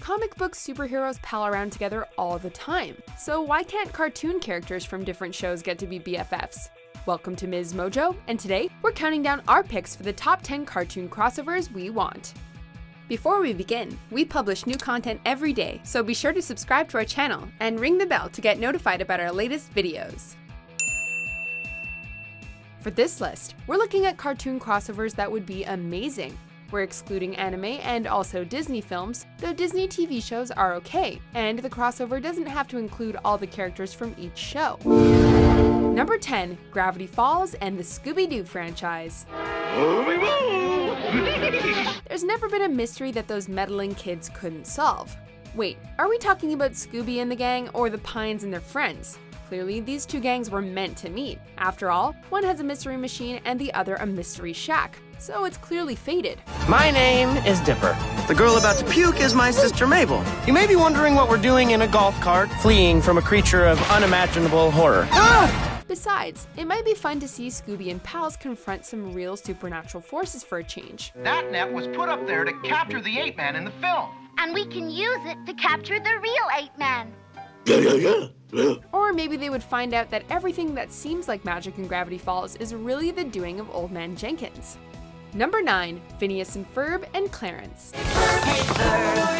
Comic book superheroes pal around together all the time, so why can't cartoon characters from different shows get to be BFFs? Welcome to MsMojo, and today we're counting down our picks for the top 10 cartoon crossovers we want. Before we begin, we publish new content every day, so be sure to subscribe to our channel and ring the bell to get notified about our latest videos. For this list, we're looking at cartoon crossovers that would be amazing. We're excluding anime and also Disney films, though Disney TV shows are okay, and the crossover doesn't have to include all the characters from each show. Number 10, Gravity Falls and the Scooby-Doo franchise. There's never been a mystery that those meddling kids couldn't solve. Wait, are we talking about Scooby and the gang or the Pines and their friends? Clearly, these two gangs were meant to meet. After all, one has a mystery machine and the other a mystery shack, so it's clearly fated. My name is Dipper. The girl about to puke is my sister Mabel. You may be wondering what we're doing in a golf cart, fleeing from a creature of unimaginable horror. Ah! Besides, it might be fun to see Scooby and pals confront some real supernatural forces for a change. That net was put up there to capture the ape-man in the film. And we can use it to capture the real ape-man. Or maybe they would find out that everything that seems like magic in Gravity Falls is really the doing of Old Man Jenkins. Number 9, Phineas and Ferb and Clarence. Hey Ferb,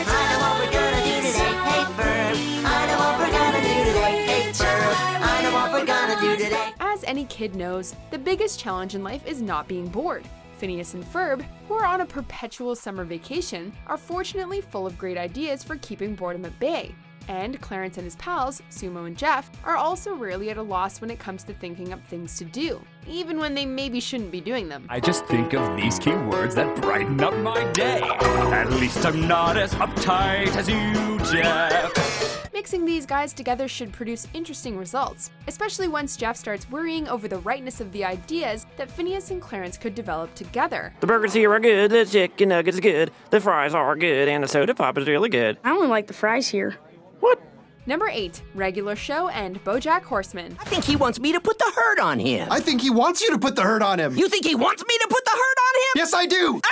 I know what we're gonna do today. Hey Ferb, I know what we're gonna do today. Hey Ferb, I know what we're gonna do today. As any kid knows, the biggest challenge in life is not being bored. Phineas and Ferb, who are on a perpetual summer vacation, are fortunately full of great ideas for keeping boredom at bay. And Clarence and his pals, Sumo and Jeff, are also rarely at a loss when it comes to thinking up things to do, even when they maybe shouldn't be doing them. I just think of these key words that brighten up my day. At least I'm not as uptight as you, Jeff. Mixing these guys together should produce interesting results, especially once Jeff starts worrying over the rightness of the ideas that Phineas and Clarence could develop together. The burgers here are good, the chicken nuggets are good, the fries are good, and the soda pop is really good. I only like the fries here. What? Number 8, Regular Show and BoJack Horseman. I think he wants me to put the hurt on him. I think he wants you to put the hurt on him. You think he wants me to put the hurt on him? Yes, I do.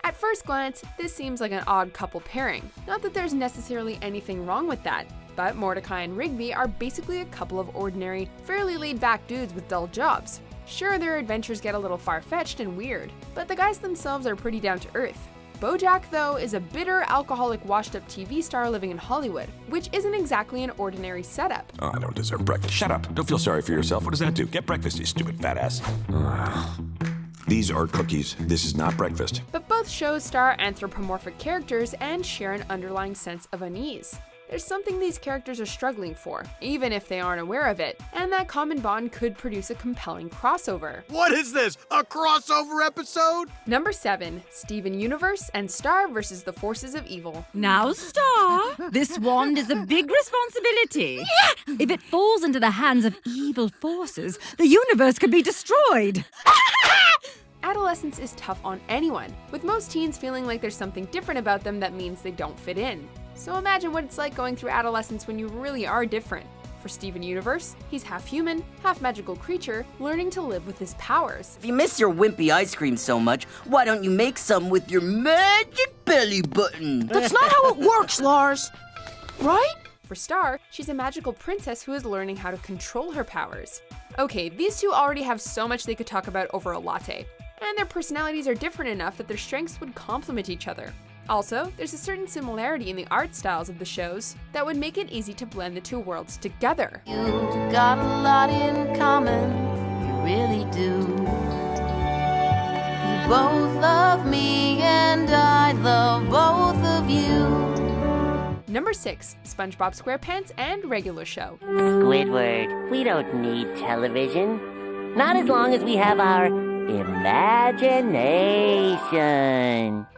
At first glance, this seems like an odd couple pairing. Not that there's necessarily anything wrong with that, but Mordecai and Rigby are basically a couple of ordinary, fairly laid-back dudes with dull jobs. Sure, their adventures get a little far-fetched and weird, but the guys themselves are pretty down-to-earth. BoJack, though, is a bitter, alcoholic, washed-up TV star living in Hollywood, which isn't exactly an ordinary setup. Oh, I don't deserve breakfast. Shut up. Don't feel sorry for yourself. What does that do? Get breakfast, you stupid fat ass. These are cookies. This is not breakfast. But both shows star anthropomorphic characters and share an underlying sense of unease. There's something these characters are struggling for, even if they aren't aware of it, and that common bond could produce a compelling crossover. What is this? A crossover episode? Number 7, Steven Universe and Star versus the Forces of Evil. Now, Star, this wand is a big responsibility. If it falls into the hands of evil forces, the universe could be destroyed. Adolescence is tough on anyone, with most teens feeling like there's something different about them that means they don't fit in. So imagine what it's like going through adolescence when you really are different. For Steven Universe, he's half human, half magical creature, learning to live with his powers. If you miss your wimpy ice cream so much, why don't you make some with your magic belly button? That's not how it works, Lars. Right? For Star, she's a magical princess who is learning how to control her powers. Okay, these two already have so much they could talk about over a latte, and their personalities are different enough that their strengths would complement each other. Also, there's a certain similarity in the art styles of the shows that would make it easy to blend the two worlds together. You've got a lot in common, you really do. You both love me and I love both of you. Number 6, SpongeBob SquarePants and Regular Show. Squidward, we don't need television. Not as long as we have our imagination.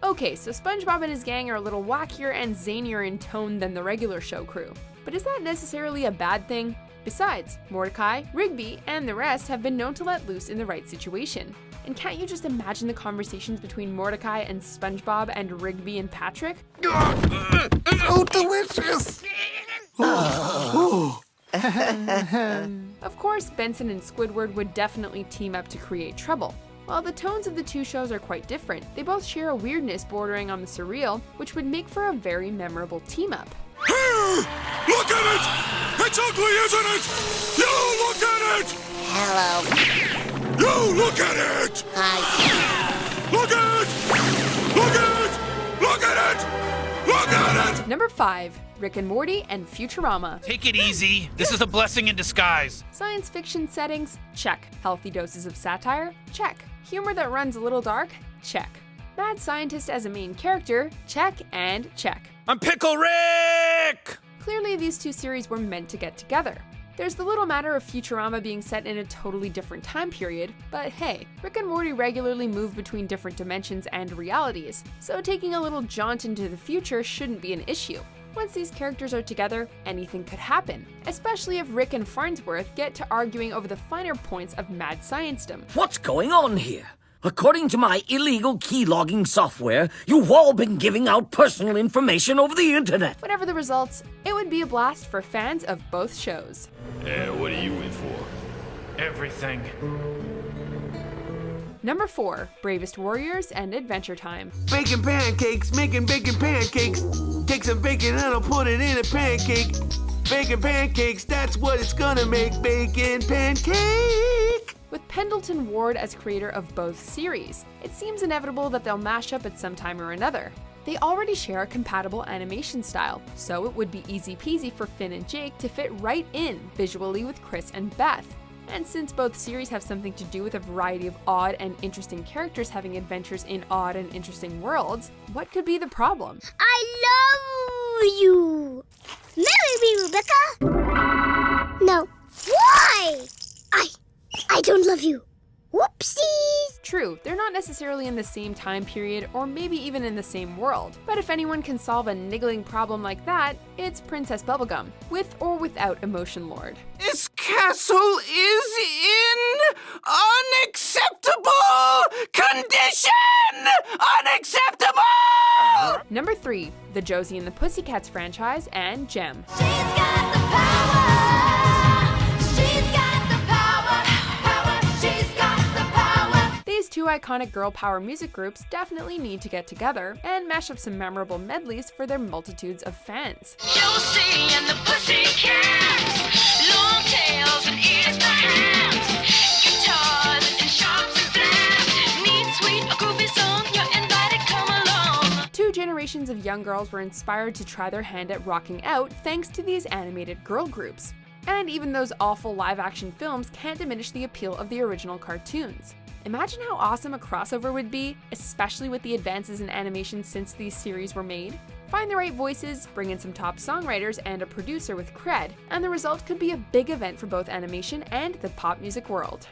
Okay, so SpongeBob and his gang are a little wackier and zanier in tone than the Regular Show crew. But is that necessarily a bad thing? Besides, Mordecai, Rigby, and the rest have been known to let loose in the right situation. And can't you just imagine the conversations between Mordecai and SpongeBob and Rigby and Patrick? Oh, delicious! Of course, Benson and Squidward would definitely team up to create trouble. While the tones of the two shows are quite different, they both share a weirdness bordering on the surreal, which would make for a very memorable team-up. Look at it! It's ugly, isn't it? You look at it! Hello. You look at it! Hi. Look at it! Look at it! Look at it! Look at it! Number 5. Rick and Morty and Futurama. Take it easy. This is a blessing in disguise. Science fiction settings? Check. Healthy doses of satire? Check. Humor that runs a little dark? Check. Mad scientist as a main character? Check and check. I'm Pickle Rick! Clearly, these two series were meant to get together. There's the little matter of Futurama being set in a totally different time period, but hey, Rick and Morty regularly move between different dimensions and realities, so taking a little jaunt into the future shouldn't be an issue. Once these characters are together, anything could happen, especially if Rick and Farnsworth get to arguing over the finer points of mad science-dom. What's going on here? According to my illegal key-logging software, you've all been giving out personal information over the internet. Whatever the results, it would be a blast for fans of both shows. What are you in for? Everything. Number 4. Bravest Warriors and Adventure Time. Baking pancakes, making bacon pancakes. Take some bacon and I'll put it in a pancake. Bacon pancakes, that's what it's gonna make. Bacon pancake! With Pendleton Ward as creator of both series, it seems inevitable that they'll mash up at some time or another. They already share a compatible animation style, so it would be easy peasy for Finn and Jake to fit right in visually with Chris and Beth. And since both series have something to do with a variety of odd and interesting characters having adventures in odd and interesting worlds, what could be the problem? I love you! Marry me, Rebecca! No. Why? I don't love you. Whoopsies! True, they're not necessarily in the same time period or maybe even in the same world, but if anyone can solve a niggling problem like that, it's Princess Bubblegum, with or without Emotion Lord. This castle is in unacceptable condition! Unacceptable! Number 3. The Josie and the Pussycats franchise and Jem. She's got the power. She's got the power. She's got the power. These two iconic girl power music groups definitely need to get together and mash up some memorable medleys for their multitudes of fans. Josie and the Pussycats. Long tails and ears for hands. Guitars and sharps and flats. Neat, sweet, a groovy song. You're invited, come along. Two generations of young girls were inspired to try their hand at rocking out thanks to these animated girl groups. And even those awful live-action films can't diminish the appeal of the original cartoons. Imagine how awesome a crossover would be, especially with the advances in animation since these series were made. Find the right voices, bring in some top songwriters and a producer with cred, and the result could be a big event for both animation and the pop music world.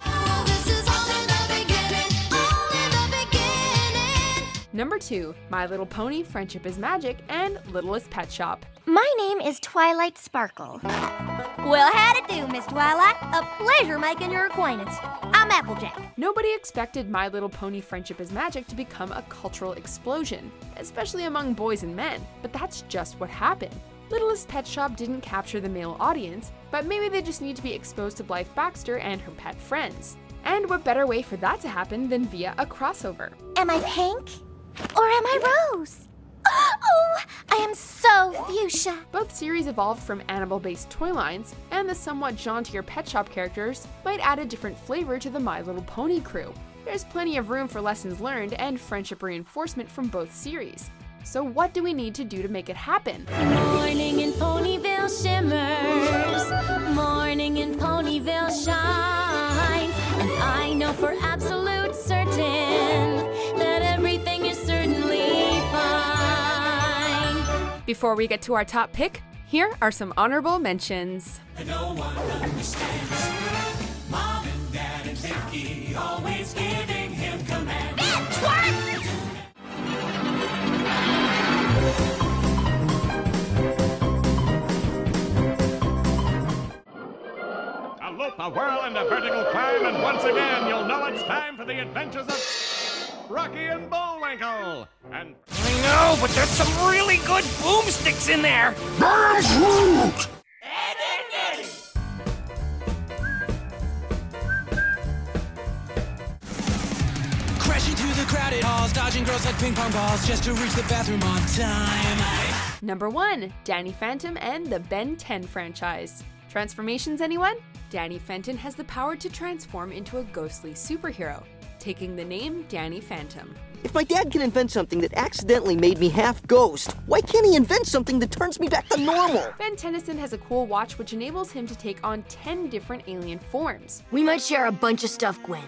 Number 2. My Little Pony Friendship is Magic and Littlest Pet Shop. My name is Twilight Sparkle. Well, how'd it do, Miss Twilight? A pleasure making your acquaintance. I'm Applejack. Nobody expected My Little Pony Friendship is Magic to become a cultural explosion, especially among boys and men, but that's just what happened. Littlest Pet Shop didn't capture the male audience, but maybe they just need to be exposed to Blythe Baxter and her pet friends. And what better way for that to happen than via a crossover? Am I pink? Or am I rose? Oh, I am so fuchsia. Both series evolved from animal-based toy lines, and the somewhat jauntier Pet Shop characters might add a different flavor to the My Little Pony crew. There's plenty of room for lessons learned and friendship reinforcement from both series. So what do we need to do to make it happen? Morning in Ponyville shimmers. Morning in Ponyville shines. And I know for absolute certain that everything is certainly fine. Before we get to our top pick, here are some honorable mentions. And no one understands. Mom and Dad and Vicky always giving him commands. Twerk! A whirl and a vertical climb, and once again you'll know it's time for the adventures of Rocky and Bullwinkle. And I know, but there's some really good boomsticks in there. crowded halls, dodging girls like ping pong balls just to reach the bathroom on time. Number 1. Danny Phantom and the Ben 10 franchise. Transformations, anyone? Danny Fenton has the power to transform into a ghostly superhero, taking the name Danny Phantom. If my dad can invent something that accidentally made me half ghost, why can't he invent something that turns me back to normal? Ben Tennyson has a cool watch which enables him to take on 10 different alien forms. We might share a bunch of stuff, Gwen,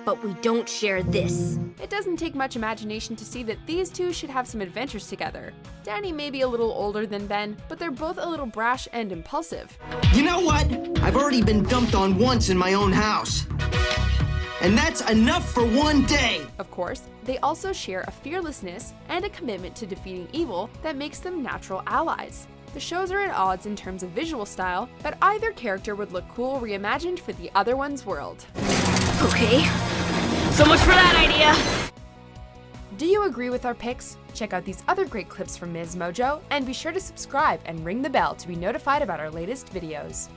but we don't share this. It doesn't take much imagination to see that these two should have some adventures together. Danny may be a little older than Ben, but they're both a little brash and impulsive. You know what? I've already been dumped on once in my own house. And that's enough for one day! Of course, they also share a fearlessness and a commitment to defeating evil that makes them natural allies. The shows are at odds in terms of visual style, but either character would look cool reimagined for the other one's world. Okay, so much for that idea! Do you agree with our picks? Check out these other great clips from MsMojo, and be sure to subscribe and ring the bell to be notified about our latest videos.